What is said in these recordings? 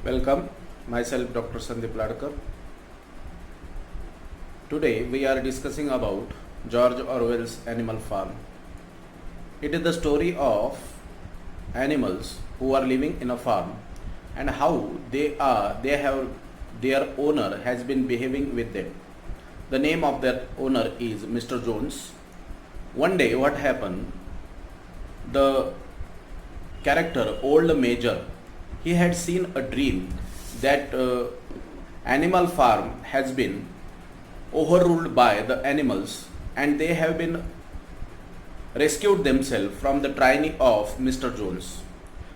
Welcome, myself Dr. Sandeep Ladkar. Today we are discussing about George Orwell's Animal Farm. It is the story of animals who are living in a farm and how their owner has been behaving with them. The name of that owner is Mr. Jones. One day what happened, the character Old Major, he had seen a dream that animal farm has been overruled by the animals and they have been rescued themselves from the tyranny of Mr. Jones.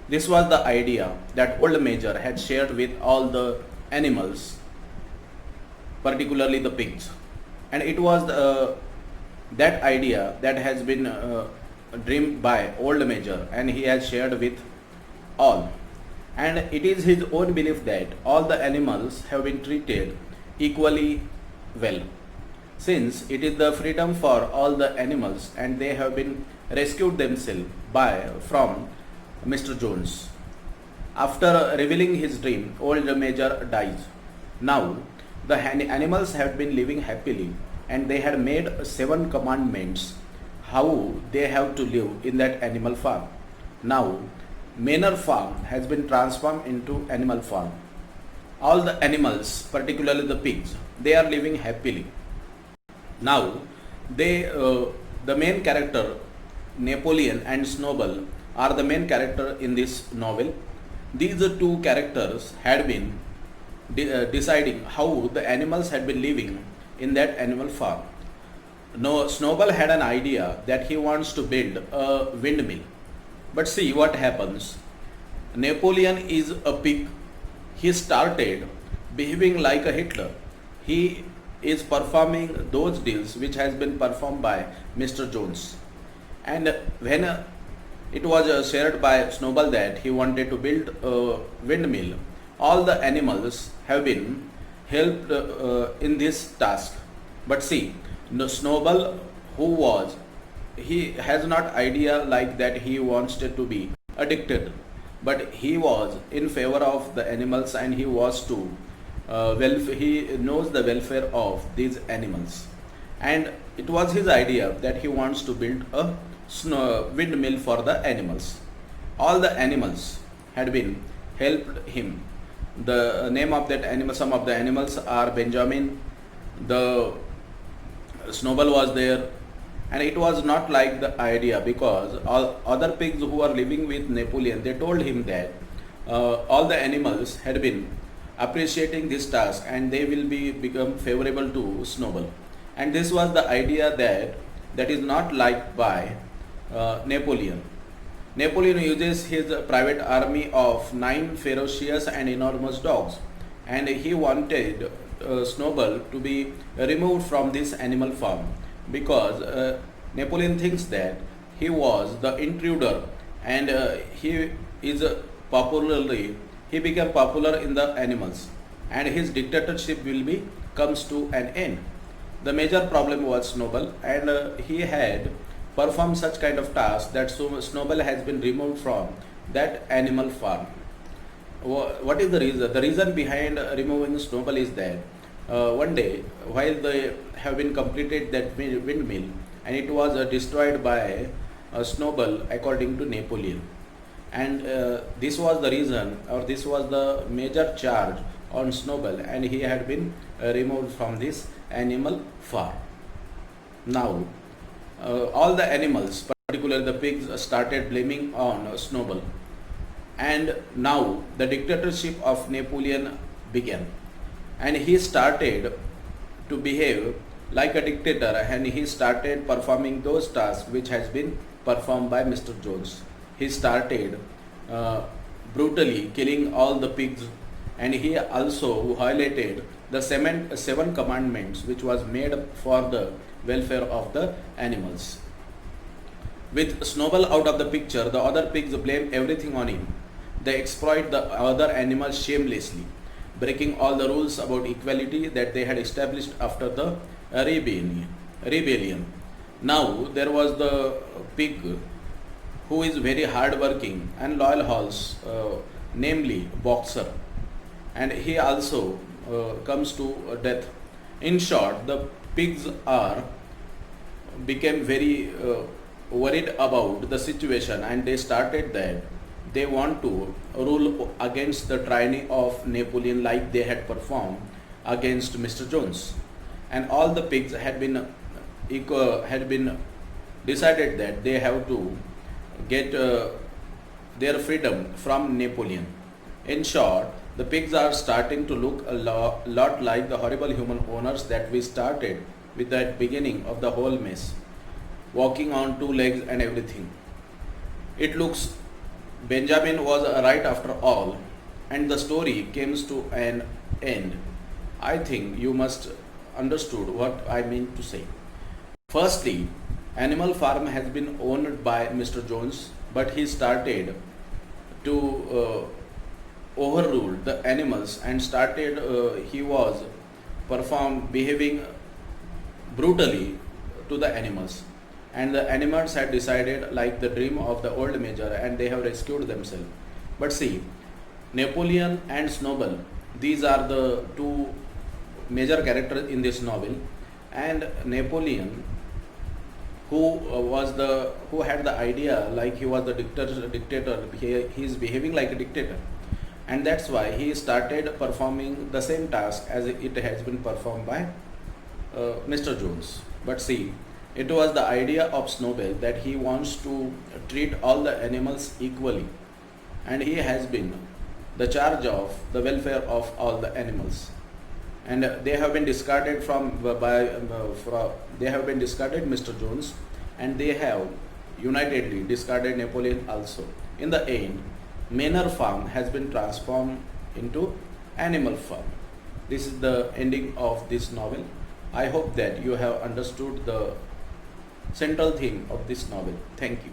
This was the idea that Old Major had shared with all the animals, particularly the pigs. And it was that idea that has been dreamed by Old Major and he has shared with all. And it is his own belief that all the animals have been treated equally well, since it is the freedom for all the animals and they have been rescued themselves from Mr. Jones. After revealing his dream, Old Major dies. Now the animals have been living happily and they had made 7 commandments how they have to live in that animal farm. Now Manor Farm has been transformed into Animal Farm. All the animals, particularly the pigs, they are living happily. Now, the main character, Napoleon and Snowball, are the main character in this novel. These two characters had been deciding how the animals had been living in that animal farm. No, Snowball had an idea that he wants to build a windmill. But see what happens. Napoleon is a pig. He started behaving like a Hitler. He is performing those deals which has been performed by Mr. Jones. And when it was shared by Snowball that he wanted to build a windmill, all the animals have been helped in this task. But see, the Snowball he has not idea like that he wants to be a dictator, but he was in favor of the animals and he was to he knows the welfare of these animals, and it was his idea that he wants to build a windmill for the animals. All the animals had been helped him. The name of that animal, some of the animals are Benjamin, the Snowball was there. And it was not like the idea, because all other pigs who are living with Napoleon, they told him that all the animals had been appreciating this task and they will become favorable to Snowball. And this was the idea that is not liked by Napoleon. Napoleon uses his private army of 9 ferocious and enormous dogs, and he wanted Snowball to be removed from this animal farm, because Napoleon thinks that he was the intruder and he became popular in the animals and his dictatorship comes to an end. The major problem was Snowball, and he had performed such kind of tasks that Snowball has been removed from that animal farm. What is the reason? The reason behind removing Snowball is that one day, while they have been completed that windmill and it was destroyed by Snowball according to Napoleon, and this was the reason, or this was the major charge on Snowball, and he had been removed from this animal farm. Now all the animals, particularly the pigs, started blaming on Snowball, and now the dictatorship of Napoleon began. And he started to behave like a dictator and he started performing those tasks which has been performed by Mr. Jones. He started brutally killing all the pigs, and he also violated the 7 commandments which was made for the welfare of the animals. With Snowball out of the picture, the other pigs blame everything on him. They exploit the other animals shamelessly, breaking all the rules about equality that they had established after the rebellion. Now there was the pig who is very hard working and loyal horse, namely Boxer. and he also comes to death. In short, the pigs are became very worried about the situation, and they started that they want to rule against the tyranny of Napoleon like they had performed against Mr. Jones. And all the pigs had been decided that they have to get their freedom from Napoleon. In short, the pigs are starting to look a lot like the horrible human owners that we started with at beginning of the whole mess, walking on two legs and everything. It looks Benjamin was right after all, and the story comes to an end. I think you must understood what I mean to say. Firstly, Animal Farm has been owned by Mr. Jones, but he started to overrule the animals and started he was behaving brutally to the animals, and the animals had decided like the dream of the old major, and they have rescued themselves. But see, Napoleon and Snowball, these are the two major characters in this novel. And Napoleon, who had the idea like he was the dictator, he is behaving like a dictator, and that's why he started performing the same task as it has been performed by Mr. Jones. But see, it was the idea of Snowball that he wants to treat all the animals equally, and he has been the charge of the welfare of all the animals. And they have been discarded they have been discarded Mr. Jones, and they have unitedly discarded Napoleon also. In the end, Manor Farm has been transformed into Animal Farm. This is the ending of this novel. I hope that you have understood the central theme of this novel. Thank you.